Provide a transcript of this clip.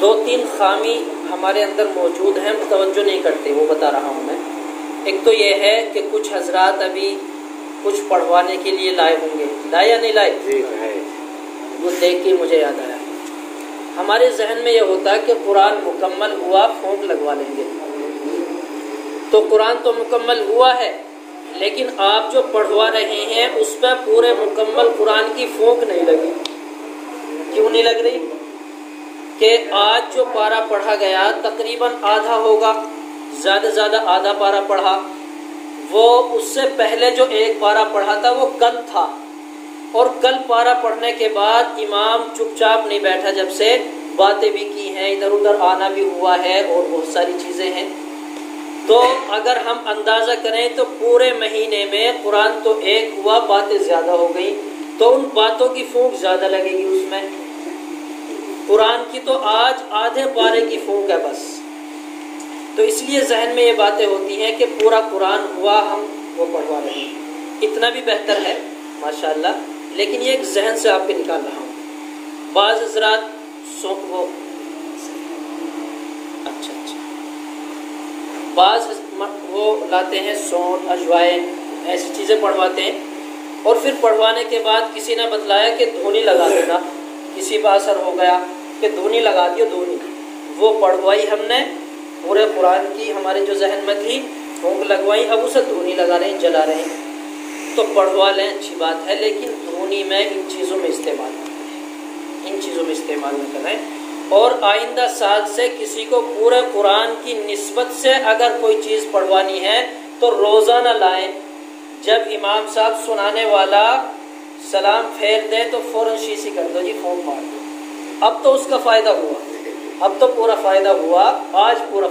دو تین خامی ہمارے اندر موجود ہیں، توجہ نہیں کرتے، وہ بتا رہا ہوں میں۔ ایک تو یہ ہے کہ کچھ حضرات ابھی کچھ پڑھوانے کے لیے لائے ہوں گے، لائے یا نہیں لائے؟ وہ دیکھ کے مجھے یاد آیا، ہمارے ذہن میں یہ ہوتا ہے کہ قرآن مکمل ہوا، پھونک لگوا لیں گے۔ تو قرآن تو مکمل ہوا ہے، لیکن آپ جو پڑھوا رہے ہیں اس پہ پورے مکمل قرآن کی پھونک نہیں لگی۔ کیوں نہیں لگ رہی؟ کہ آج جو پارہ پڑھا گیا تقریباً آدھا ہوگا، زیادہ سے زیادہ آدھا پارہ پڑھا، وہ اس سے پہلے جو ایک پارہ پڑھا تھا وہ کل تھا، اور کل پارہ پڑھنے کے بعد امام چپ چاپ نہیں بیٹھا، جب سے باتیں بھی کی ہیں، ادھر ادھر آنا بھی ہوا ہے، اور بہت ساری چیزیں ہیں۔ تو اگر ہم اندازہ کریں تو پورے مہینے میں قرآن تو ایک ہوا، باتیں زیادہ ہو گئی، تو ان باتوں کی پھونک زیادہ لگے گی اس میں۔ قرآن کی تو آج آدھے پارے کی پھونک ہے بس۔ تو اس لیے ذہن میں یہ باتیں ہوتی ہیں کہ پورا قرآن ہوا، ہم وہ پڑھوا رہے ہیں، اتنا بھی بہتر ہے ماشاءاللہ، لیکن یہ ایک ذہن سے آپ کے نکال رہا ہوں۔ بعض حضرات بعض وہ لاتے ہیں سونٹ، اجوائن، ایسی چیزیں پڑھواتے ہیں، اور پھر پڑھوانے کے بعد کسی نے بتلایا کہ دھونی لگا دینا، کسی پہ اثر ہو گیا کہ دھونی لگا دیو، دھونی وہ پڑھوائی ہم نے پورے قرآن کی، ہمارے جو ذہن میں تھی پھونک لگوائی، اب اسے دھونی لگا رہے ہیں، جلا رہے ہیں۔ تو پڑھوا لیں، اچھی بات ہے، لیکن دھونی میں ان چیزوں میں استعمال نہ کریں، ان چیزوں میں استعمال نہ کریں۔ اور آئندہ سال سے کسی کو پورے قرآن کی نسبت سے اگر کوئی چیز پڑھوانی ہے تو روزانہ لائیں۔ جب امام صاحب سنانے والا سلام پھیر دے تو فوراً شیشی کر دو، جی پھونک مار دو، اب تو اس کا فائدہ ہوا، اب تو پورا فائدہ ہوا، آج پورا